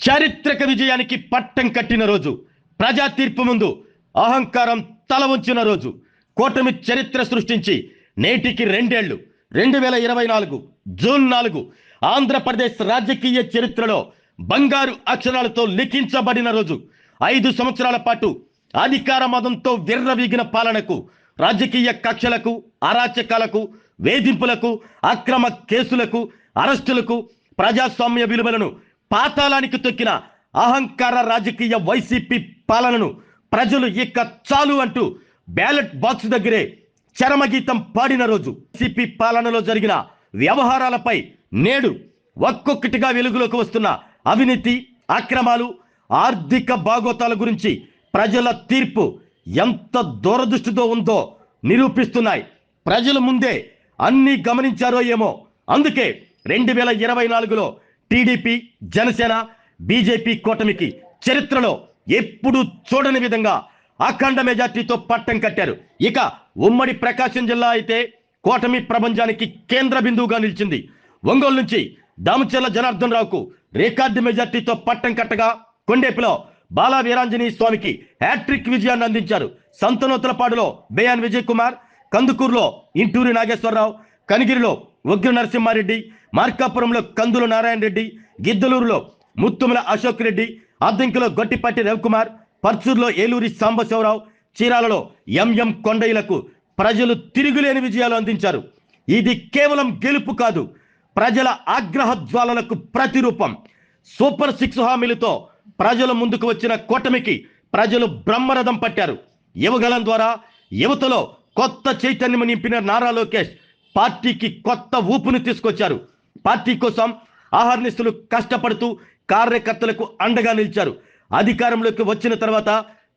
చారిత్రక విజయానికి పట్టం కట్టిన రోజు, ప్రజా తీర్పు ముందు అహంకారం తల వంచిన రోజు, కూటమి చరిత్ర సృష్టించి నేటికి 2 ఏళ్లు 2024 జూన్ 4 ఆంధ్రప్రదేశ్ రాజకీయ చరిత్రలో బంగారు అక్షరాలతో లిఖించబడిన రోజు. 5 సంవత్సరాల పాటు అధికార మదంతో విర్రవీగిన పాలనకు, రాజకీయ కక్షలకు, అరాచకాలకు, వేధింపులకు, అక్రమ కేసులకు, అరెస్టులకు, ప్రజాస్వామ్య విలువలను పాతాళానికి తొక్కిన అహంకార రాజకీయ వైసీపీ పాలనను ప్రజలు ఇక చాలు అంటూ బ్యాలెట్ బాక్స్ దగ్గరే చరమగీతం పాడిన రోజు. వైసీపీ పాలనలో జరిగిన వ్యవహారాలపై నేడు ఒక్కొక్కటిగా వెలుగులోకి వస్తున్న అవినీతి, అక్రమాలు, ఆర్థిక బాగోతాల గురించి ప్రజల తీర్పు ఎంత దూరదృష్టితో ఉందో నిరూపిస్తున్నాయి. ప్రజల ముందే అన్ని గమనించారో ఏమో. అందుకే 2024లో టీడీపీ, జనసేన, బీజేపీ కూటమికి చరిత్రలో ఎప్పుడు చూడని విధంగా అఖండ మెజార్టీతో పట్టం కట్టారు. ఇక ఉమ్మడి ప్రకాశం జిల్లా అయితే కూటమి ప్రపంచానికి కేంద్ర బిందువుగా నిలిచింది. ఒంగోలు నుంచి దామచర్ల జనార్దన్ రావుకు రికార్డు మెజార్టీతో పట్టం కట్టగా, కొండేపులో బాలా వీరాంజనేయ స్వామికి హ్యాట్రిక్ విజయాన్ని అందించారు. సంతనూతలపాడులో బేయాన్ విజయ్ కుమార్, కందుకూరులో ఇంటూరి నాగేశ్వరరావు, కనిగిరిలో ఉగ్ర నరసింహారెడ్డి, మార్కాపురంలో కందుల నారాయణ రెడ్డి, గిద్దలూరులో ముత్తుమల అశోక్ రెడ్డి, అద్దంకిలో గొట్టిపాటి రవికుమార్, పర్చూరులో ఏలూరి సాంబశివరావు, చీరాలలో ఎంఎం కొండయ్యలకు ప్రజలు తిరుగులేని విజయాలు అందించారు. ఇది కేవలం గెలుపు కాదు, ప్రజల ఆగ్రహ జ్వాలలకు ప్రతిరూపం. సూపర్ 6 హామీలతో ప్రజల ముందుకు వచ్చిన కూటమికి ప్రజలు బ్రహ్మరథం పట్టారు. యువగలం ద్వారా యువతలో కొత్త చైతన్యం నింపిన నారా లోకేష్ పార్టీకి కొత్త ఊపును తీసుకొచ్చారు. పార్టీ కోసం ఆహర్నిశలు కష్టపడుతూ కార్యకర్తలకు అండగా నిలిచారు. అధికారంలోకి వచ్చిన తర్వాత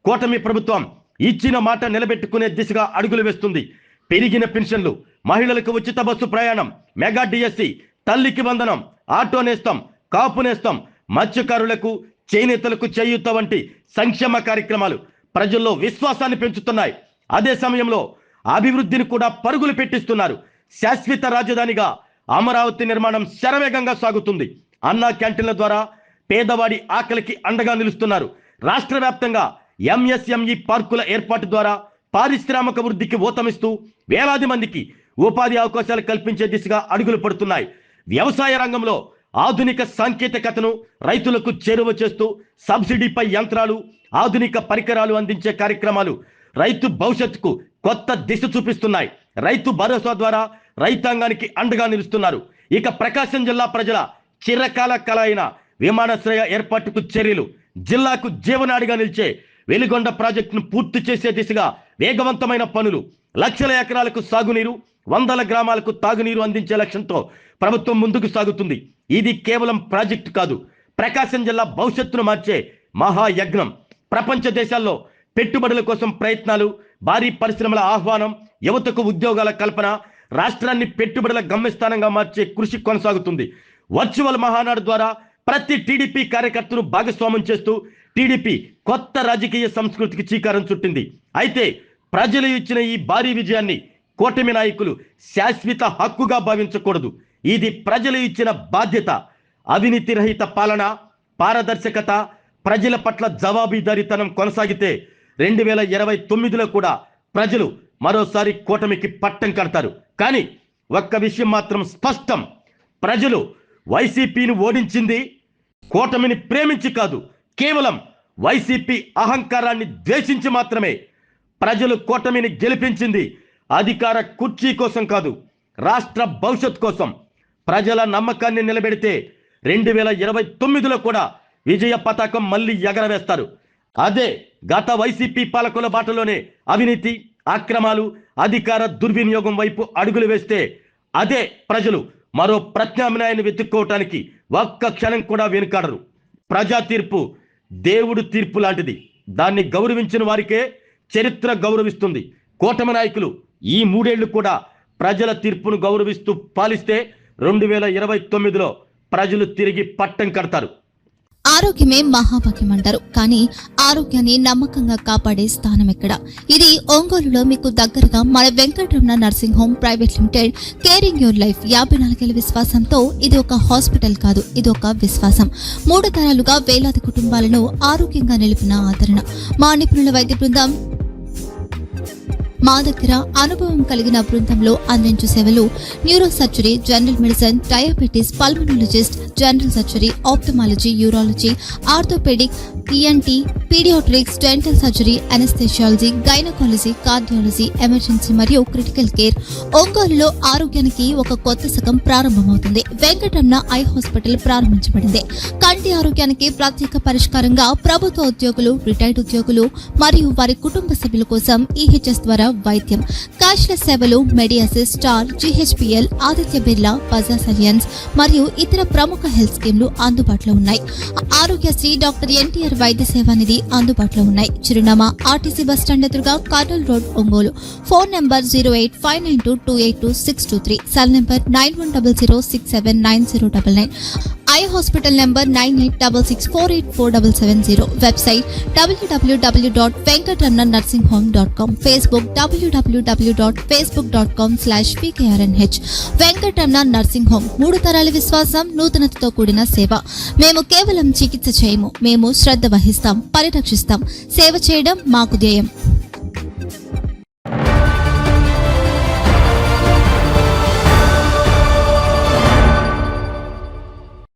కూటమి ప్రభుత్వం ఇచ్చిన మాట నిలబెట్టుకునే దిశగా అడుగులు వేస్తుంది. పెరిగిన పెన్షన్లు, మహిళలకు ఉచిత బస్సు ప్రయాణం, మెగా డిఎస్సి, తల్లికి వందనం, ఆటో నేస్తం, కాపు నేస్తం, మత్స్యకారులకు, చేనేతలకు చేయూత వంటి సంక్షేమ కార్యక్రమాలు ప్రజల్లో విశ్వాసాన్ని పెంచుతున్నాయి. అదే సమయంలో అభివృద్ధిని కూడా పరుగులు పెట్టిస్తున్నారు. శాశ్వత రాజధానిగా అమరావతి నిర్మాణం శరవేగంగా సాగుతుంది. అన్నా క్యాంటీన్ల ద్వారా పేదవాడి ఆకలికి అండగా నిలుస్తున్నారు. రాష్ట్ర వ్యాప్తంగా ఎంఎస్ఎంఈ పార్కుల ఏర్పాటు ద్వారా పారిశ్రామిక వృద్ధికి ఊతమిస్తూ వేలాది మందికి ఉపాధి అవకాశాలు కల్పించే దిశగా అడుగులు పడుతున్నాయి. వ్యవసాయ రంగంలో ఆధునిక సాంకేతికతను రైతులకు చేరువ చేస్తూ సబ్సిడీపై యంత్రాలు, ఆధునిక పరికరాలు అందించే కార్యక్రమాలు రైతు భవిష్యత్తుకు కొత్త దిశ చూపిస్తున్నాయి. రైతు భరోసా ద్వారా రైతాంగానికి అండగా నిలుస్తున్నారు. ఇక ప్రకాశం జిల్లా ప్రజల చిరకాల కల అయిన విమానాశ్రయ ఏర్పాటుకు చర్యలు, జిల్లాకు జీవనాడిగా నిలిచే వెలిగొండ ప్రాజెక్టును పూర్తి చేసే దిశగా వేగవంతమైన పనులు, లక్షల ఎకరాలకు సాగునీరు, వందల గ్రామాలకు తాగునీరు అందించే లక్ష్యంతో ప్రభుత్వం ముందుకు సాగుతుంది. ఇది కేవలం ప్రాజెక్టు కాదు, ప్రకాశం జిల్లా భవిష్యత్తును మార్చే మహాయజ్ఞం. ప్రపంచ దేశాల్లో పెట్టుబడుల కోసం ప్రయత్నాలు, భారీ పరిశ్రమల ఆహ్వానం, యువతకు ఉద్యోగాల కల్పన, రాష్ట్రాన్ని పెట్టుబడుల గమ్యస్థానంగా మార్చే కృషి కొనసాగుతుంది. వర్చువల్ మహానాడు ద్వారా ప్రతి టీడీపీ కార్యకర్తను భాగస్వామ్యం చేస్తూ టీడీపీ కొత్త రాజకీయ సంస్కృతికి చీకారం చుట్టింది. అయితే ప్రజలు ఇచ్చిన ఈ భారీ విజయాన్ని కూటమి నాయకులు శాశ్వత హక్కుగా భావించకూడదు. ఇది ప్రజలు ఇచ్చిన బాధ్యత. అవినీతి రహిత పాలన, పారదర్శకత, ప్రజల పట్ల జవాబుదారీతనం కొనసాగితే 2029లో కూడా ప్రజలు మరోసారి కూటమికి పట్టం కడతారు. కానీ ఒక్క విషయం మాత్రం స్పష్టం, ప్రజలు వైసీపీని ఓడించింది కూటమిని ప్రేమించి కాదు, కేవలం వైసీపీ అహంకారాన్ని ద్వేషించి మాత్రమే. ప్రజలు కూటమిని గెలిపించింది అధికార కుర్చీ కోసం కాదు, రాష్ట్ర భవిష్యత్ కోసం. ప్రజల నమ్మకాన్ని నిలబెడితే 2029లో కూడా విజయ పతాకం మళ్ళీ ఎగరవేస్తారు. అదే గత వైసీపీ పాలకుల బాటలోనే అవినీతి, అక్రమాలు, అధికార దుర్వినియోగం వైపు అడుగులు వేస్తే అదే ప్రజలు మరో ప్రత్యామ్నాయాన్ని వెతుక్కోవటానికి ఒక్క క్షణం కూడా వెనుకాడరు. ప్రజా తీర్పు దేవుడు తీర్పు లాంటిది. దాన్ని గౌరవించిన వారికే చరిత్ర గౌరవిస్తుంది. కూటమి నాయకులు ఈ 3 ఏళ్లు కూడా ప్రజల తీర్పును గౌరవిస్తూ పాలిస్తే 2029లో ప్రజలు తిరిగి పట్టం కడతారు. ఆరోగ్యమే మహాభాగ్యం అంటారు, కానీ ఆరోగ్యాన్ని నమ్మకంగా కాపాడే స్థానం ఎక్కడ? ఇది ఒంగోలులో మీకు దగ్గరగా మన Venkataramana nursing home private limited. Caring your life 54 ఏళ్ల విశ్వాసంతో ఇది ఒక హాస్పిటల్ కాదు, ఇది ఒక విశ్వాసం. 3 తరాలుగా వేలాది కుటుంబాలను ఆరోగ్యంగా నిలిపిన ఆదరణ. మా నిపుణుల వైద్య బృందం మా దగ్గర అనుభవం కలిగిన బృందంలో అందించే సేవలు neuro surgery, general medicine, diabetes, pulmonologist, general surgery, ophthalmology, urology, orthopaedic, ENT, paediatrics, dental surgery, anaesthesiology, gynaecology, cardiology, emergency మరియు క్రిటికల్ కేర్. ఒంగోలులో ఆరోగ్యానికి ఒక కొత్త శకం ప్రారంభమవుతుంది. వెంకటరమణ ఐ హాస్పిటల్ ప్రారంభించబడింది. కంటి ఆరోగ్యానికి ప్రత్యేక పరిష్కారంగా ప్రభుత్వ ఉద్యోగులు, రిటైర్డ్ ఉద్యోగులు మరియు వారి కుటుంబ సభ్యుల కోసం ఈహెచ్ఎస్ ద్వారా వైద్యం, క్యాష్లెస్ సేవలు, మెడియాసిస్, స్టార్, జీహెచ్పిఎల్, ఆదిత్య బిర్లా, బజాజ్ అలియన్స్ మరియు ఇతర ప్రముఖ హెల్త్ స్కీమ్లు అందుబాటులో ఉన్నాయి. ఆరోగ్యశ్రీ, డాక్టర్ ఎన్టీఆర్ వైద్య సేవా నిధి అందుబాటులో ఉన్నాయి. చిరునామా ఆర్టీసీ బస్టాండ్ ఎదురుగా, Kurnool road, Ongole. Phone number 08592282623, cell number 9100679099. Eye hospital number 9866484770. Website www.venkatramanarsinghome.com. Facebook www.facebook.com/pkrnh. Venkataramana nursing home, 3 తరాల విశ్వాసం, నూతనతతో కూడిన సేవ. మేము కేవలం చికిత్స చేయము, మేము శ్రద్ధ వహిస్తాం, పరిరక్షిస్తాం. సేవ చేయడం మాకు ధ్యేయం.